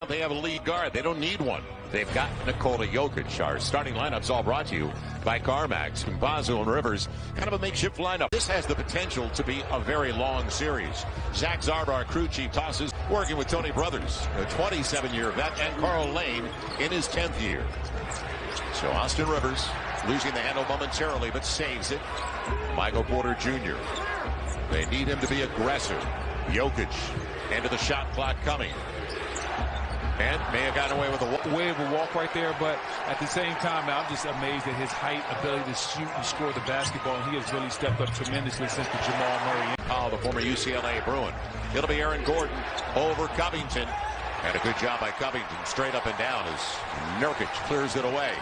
They have a lead guard. They don't need one. They've got Nikola Jokic. Our starting lineup's all brought to you by CarMax, Basil and Rivers. Kind of a makeshift lineup. This has the potential to be a very long series. Zach Zarb, our crew chief, tosses, working with Tony Brothers, a 27-year vet, and Carl Lane in his 10th year. So Austin Rivers losing the handle momentarily, but saves it. Michael Porter Jr. They need him to be aggressive. Jokic into the shot clock coming. And may have gotten away with a wave of walk right there, but at the same time, I'm just amazed at his height, ability to shoot and score the basketball. He has really stepped up tremendously since the Jamal Murray. The former UCLA Bruin. It'll be Aaron Gordon over Covington. And a good job by Covington, straight up and down as Nurkic clears it away.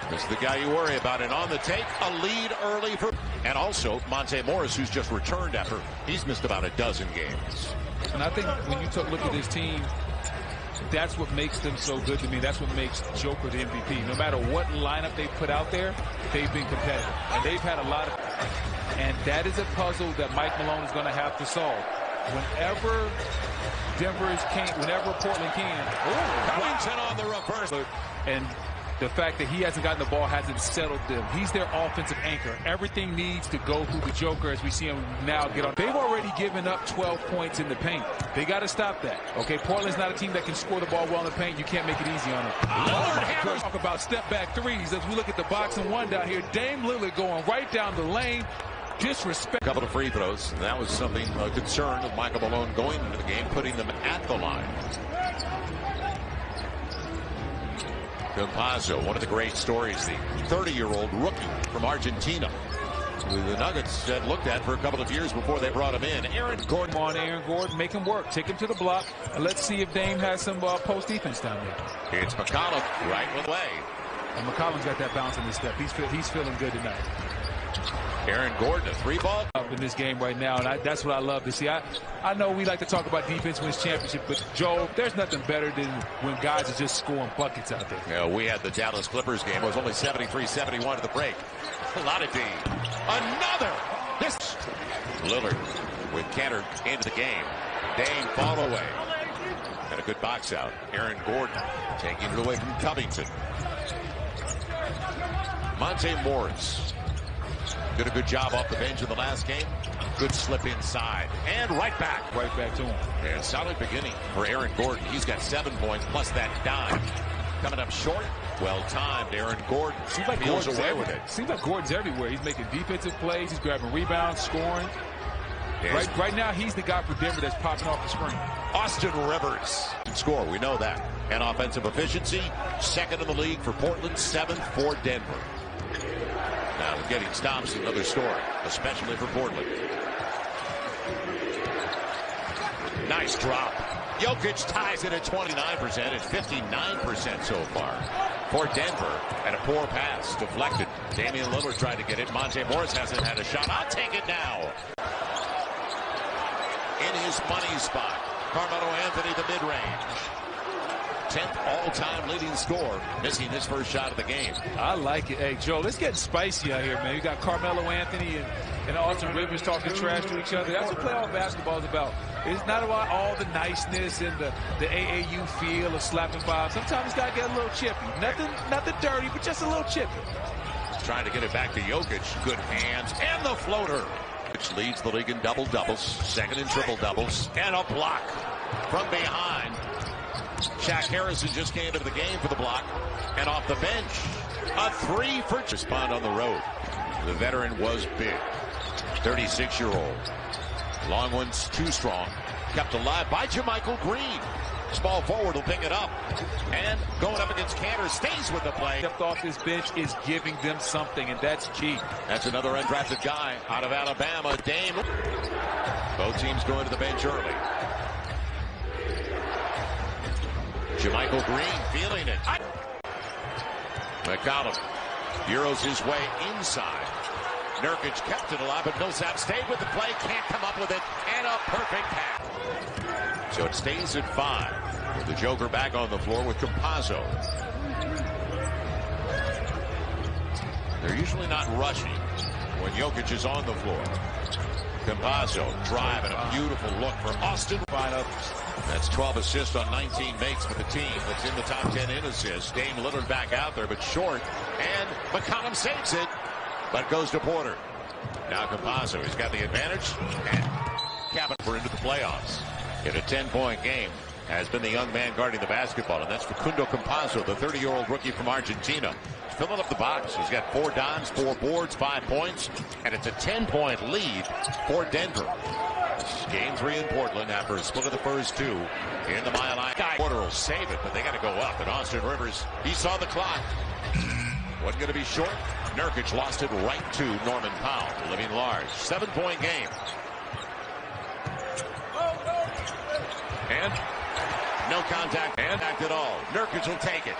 This is the guy you worry about, and on the take, a lead early for... And also, Monte Morris, who's just returned after he's missed about a dozen games. And I think when you look at this team, that's what makes them so good to me. That's what makes Joker the MVP. No matter what lineup they put out there, they've been competitive. And they've had a lot of... And that is a puzzle that Mike Malone is going to have to solve. Whenever Portland can... Covington on the reverse. And the fact that he hasn't gotten the ball hasn't settled them. He's their offensive anchor. Everything needs to go through the Joker as we see him now get on. They've already given up 12 points in the paint. They got to stop that. Okay, Portland's not a team that can score the ball well in the paint. You can't make it easy on them. Talk about step back threes as we look at the box and one down here. Dame Lillard going right down the lane. Disrespect. A couple of free throws. And that was something, a concern of Michael Malone going into the game, putting them at the line. Campazzo, one of the great stories, the 30-year-old rookie from Argentina, who the Nuggets had looked at for a couple of years before they brought him in. Aaron Gordon, make him work. Take him to the block. And let's see if Dame has some post defense down there. It's McCollum right away. And McCollum's got that bounce in his step. He's feeling good tonight. Aaron Gordon, a three ball. Up in this game right now, and that's what I love to see. I know we like to talk about defense wins championship, but Joe, there's nothing better than when guys are just scoring buckets out there. Yeah, we had the Dallas Clippers game. It was only 73-71 at the break. A lot of D. Another. This Lillard with Cantor into the game. Dame fall away. And a good box out. Aaron Gordon taking it away from Covington. Monte Morris did a good job off the bench in the last game. Good slip inside. And right back to him. And solid beginning for Aaron Gordon. He's got 7 points plus that dime. Coming up short. Well timed. Aaron Gordon feels away with it. Seems like Gordon's everywhere. He's making defensive plays. He's grabbing rebounds, scoring. Right now, he's the guy for Denver that's popping off the screen. Austin Rivers can score. We know that. And offensive efficiency, second in the league for Portland, 7th for Denver. Now, getting stops, another story, especially for Portland. Nice drop. Jokic ties it at 29%. It's 59% so far for Denver. And a poor pass deflected. Damian Lillard tried to get it. Monte Morris hasn't had a shot. I'll take it now. In his money spot, Carmelo Anthony, the mid-range. 10th all-time leading scorer, missing his first shot of the game. I like it. Hey, Joe, let's get spicy out here, man. You got Carmelo Anthony and Austin Rivers talking trash to each other. That's what playoff basketball is about. It's not about all the niceness and the AAU feel of slapping five. Sometimes it's got to get a little chippy. Nothing dirty, but just a little chippy. Trying to get it back to Jokic. Good hands. And the floater. Which leads the league in double-doubles. Second in triple-doubles. And a block from behind. Shaq Harrison just came into the game for the block. And off the bench, a three for respond on the road. The veteran was big. 36-year-old. Long one's too strong. Kept alive by JaMychal Green. Small forward will pick it up. And going up against Cantor, stays with the play. Stepped off this bench is giving them something, and that's key. That's another undrafted guy out of Alabama, Dame. Both teams going to the bench early. JaMychal Green feeling it. McCollum Euros his way inside. Nurkic kept it alive, but Millsap stayed with the play. Can't come up with it. And a perfect pass. So it stays at 5. With the Joker back on the floor with Campazzo. They're usually not rushing when Jokic is on the floor. Campazzo driving a beautiful look from Austin. That's 12 assists on 19 makes for the team that's in the top 10 in assists. Dame Lillard back out there, but short. And McCollum saves it, but goes to Porter. Now Campazzo, he's got the advantage. And cabin for into the playoffs. In a 10-point game has been the young man guarding the basketball, and that's Facundo Campazzo, the 30-year-old rookie from Argentina. He's filling up the box. He's got 4 dimes, 4 boards, 5 points, and it's a 10-point lead for Denver. Game 3 in Portland after a split of the first 2 in the Mile High. Porter will save it, but they got to go up. And Austin Rivers, he saw the clock. Wasn't going to be short. Nurkic lost it right to Norman Powell, living large. 7-point game. And no contact at all. Nurkic will take it.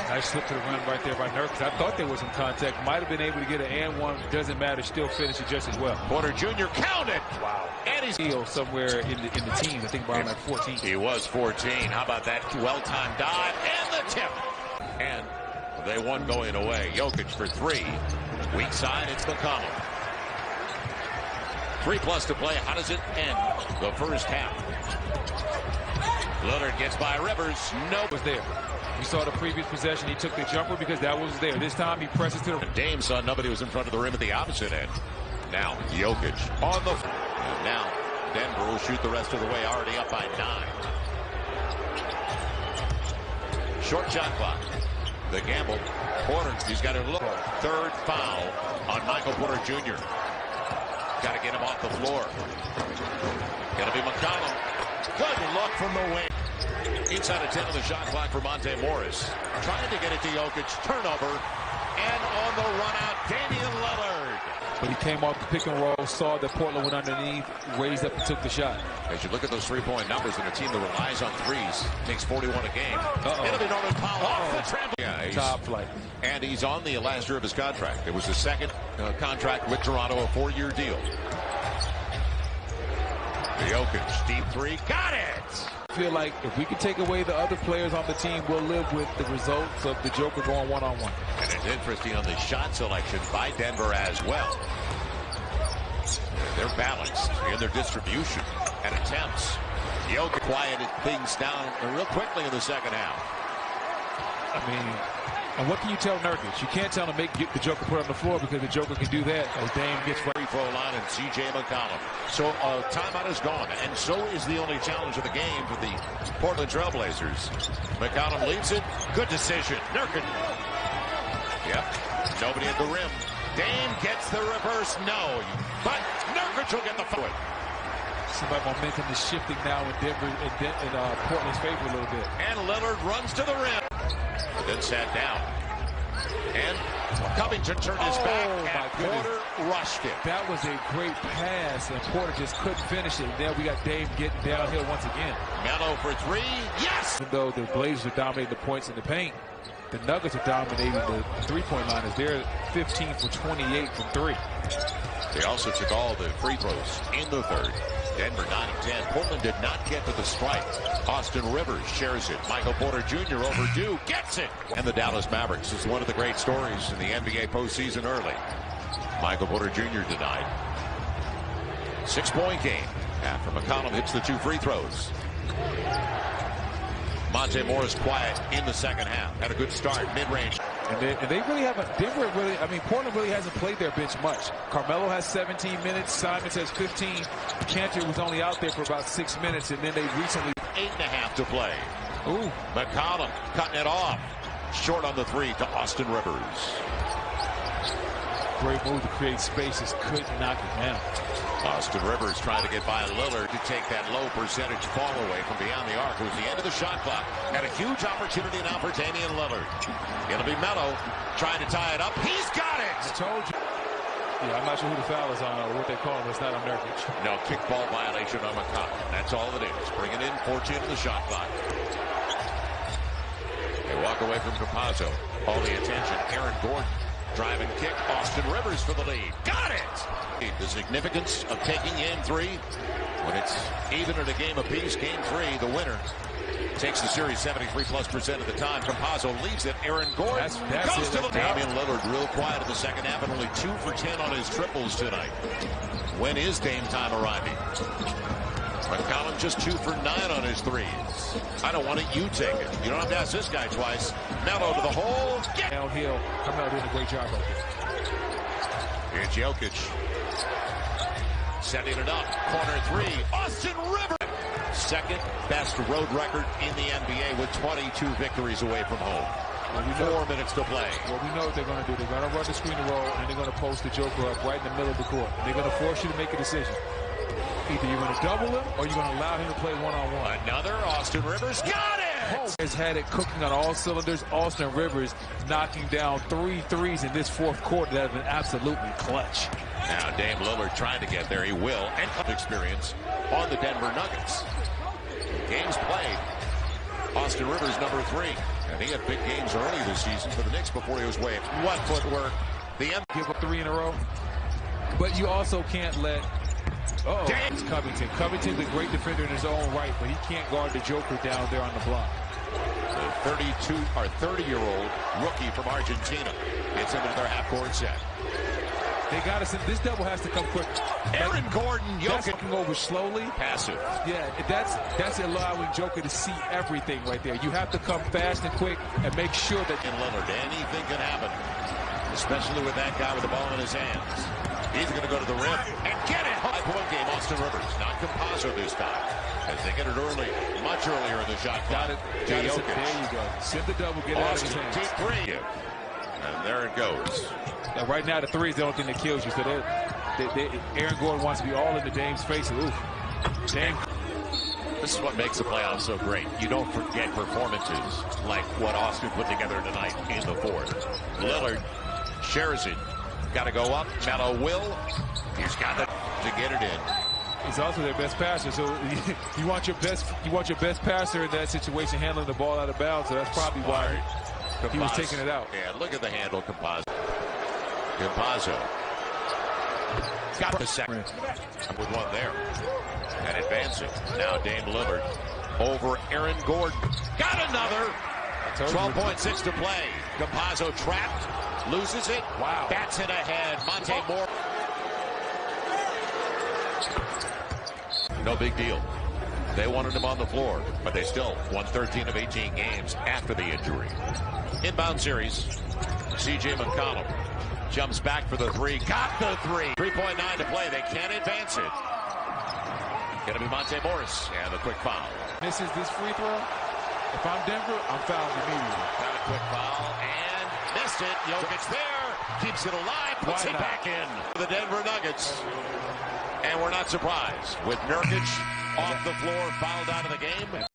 Nice slip to the rim right there by Nurkic. I thought there was some contact. Might have been able to get an and one. Doesn't matter. Still finish it just as well. Porter Jr. counted. Wow. And he's somewhere in the team. I think around like 14. He was 14. How about that well-timed dive and the tip? And they won going away. Jokic for 3. Weak side, it's McCollum. 3+ to play. How does it end the first half? Lillard gets by Rivers. No. Was there. We saw the previous possession. He took the jumper because that was there. This time he presses to the. Dame saw nobody was in front of the rim at the opposite end. Now Jokic on the. And now Denver will shoot the rest of the way, already up by 9. Short shot clock. The gamble. Porter, he's got a look. 3rd foul on Michael Porter Jr. Got to get him off the floor. Got to be McCollum. Good look from the wing. Inside of 10 of the shot clock for Monte Morris. Trying to get it to Jokic. Turnover. And on the run out, Damian Lillard. But he came off the pick and roll, saw that Portland went underneath, raised up and took the shot. As you look at those 3-point numbers in a team that relies on threes, makes 41 a game. It'll be Norman Powell off the trampoline. Yeah, top flight. And he's on the last year of his contract. It was his second contract with Toronto, a 4-year deal. Jokic, deep 3, got it! I feel like if we can take away the other players on the team, we'll live with the results of the Joker going one-on-one. And it's interesting on the shot selection by Denver as well. They're balanced in their distribution and attempts. Jokic quieted things down real quickly in the second half. I mean, and what can you tell Nurkic? You can't tell him to get the Joker put on the floor because the Joker can do that as Dame gets right. Free throw line and C.J. McCollum. So timeout is gone, and so is the only challenge of the game for the Portland Trailblazers. McCollum leaves it. Good decision. Nurkic. Yep. Nobody at the rim. Dame gets the reverse. No. But Nurkic will get the foot. Seems like momentum is shifting now in Denver in Portland's favor a little bit. And Lillard runs to the rim. Then sat down. And Covington turned his back, and Porter rushed it. That was a great pass, and Porter just couldn't finish it. There we got Dame getting downhill once again. Melo for 3. Yes! Even though the Blazers are dominating the points in the paint, the Nuggets are dominating the three-point line as they're 15 for 28 from 3. They also took all the free throws in the third. Denver 9 of 10. Portland did not get to the strike. Austin Rivers shares it. Michael Porter Jr. overdue. Gets it. And the Dallas Mavericks is one of the great stories in the NBA postseason early. Michael Porter Jr. denied. 6-point game after McCollum hits the 2 free throws. Monte Morris quiet in the second half. Had a good start, mid-range. And they really haven't, Portland really hasn't played their bench much. Carmelo has 17 minutes, Simons has 15. Cantor was only out there for about 6 minutes, and then they recently... 8.5 to play. Ooh. McCollum cutting it off. Short on the 3 to Austin Rivers. Great move to create spaces, couldn't knock it down. Austin Rivers trying to get by Lillard to take that low percentage fall away from beyond the arc. It was the end of the shot clock. Had a huge opportunity now for Damian Lillard. It'll be Melo trying to tie it up. He's got it! I told you. Yeah, I'm not sure who the foul is on or what they call him. It's not on Nurkic. No, kickball violation on McCollum. That's all it is. Bring it in, 14 to the shot clock. They walk away from Campazzo. All the attention. Aaron Gordon. Drive and kick. Austin Rivers for the lead. Got it! The significance of taking in 3 when it's even in a game apiece. Game 3, the winner Takes the series 73+% of the time. Campazzo leaves it. Aaron Gordon goes to the Damian Lillard real quiet in the second half and only 2 for 10 on his triples tonight. When is Dame time arriving? McCollum just 2 for 9 on his threes. I don't want it, you take it. You don't have to ask this guy twice. Melo to the hole. Downhill. Carmelo doing a great job out there. Here's Jokic. Setting it up. Corner 3. Austin Rivers. Second best road record in the N.B.A. with 22 victories away from home. 4 minutes to play. Well, we know what they're going to do. They're going to run the screen and roll, and they're going to post the Joker up right in the middle of the court. They're going to force you to make a decision. Either you're going to double him or you're going to allow him to play one-on-one. Another Austin Rivers. Got it! Has had it cooking on all cylinders. Austin Rivers knocking down 3 threes in this fourth quarter that have been absolutely clutch. Now Dame Lillard trying to get there. He will. And experience on the Denver Nuggets. Games played. Austin Rivers, number 3. And he had big games early this season for the Knicks before he was waived. What footwork. The end. Give up 3 in a row. But you also can't let... it's Covington. Covington's a great defender in his own right, but he can't guard the Joker down there on the block. The 30-year-old rookie from Argentina gets into their half-court set. They got us. This double has to come quick. Aaron Gordon, Jokic looking over slowly. Passive. Yeah, that's allowing Joker to see everything right there. You have to come fast and quick and make sure that in Lillard, anything can happen, especially with that guy with the ball in his hands. He's going to go to the rim and get it. High-point game, Austin Rivers, not Campazzo this time, as they get it early, much earlier in the shot clock. There you go. Send the double, get out of his hands. Deep 3. And there it goes. Now, right now, the 3 is the only thing that kills you. So Aaron Gordon wants to be all in the Dame's face. Oof. Dame. This is what makes the playoffs so great. You don't forget performances like what Austin put together tonight in the fourth. Lillard shares it. Got to go up. Melo will. He's got to get it in. He's also their best passer, so you want your best passer in that situation handling the ball out of bounds. So that's probably why he was taking it out. Yeah, look at the handle, Campazzo. Got the second with one there. And advancing. Now Dame Lillard over Aaron Gordon. Got another. 12.6 to play. Campazzo trapped. Loses it. Wow. Bats it ahead. Monte Moore. No big deal. They wanted him on the floor, but they still won 13 of 18 games after the injury. Inbound series. C.J. McCollum jumps back for the 3. Got the 3. 3.9 to play. They can't advance it. Going to be Monte Morris. And the quick foul. Misses this free throw. If I'm Denver, I'm fouling immediately. Got a quick foul and missed it. Jokic there. Keeps it alive. Puts it back in. The Denver Nuggets. And we're not surprised with Nurkic off the floor, fouled out of the game.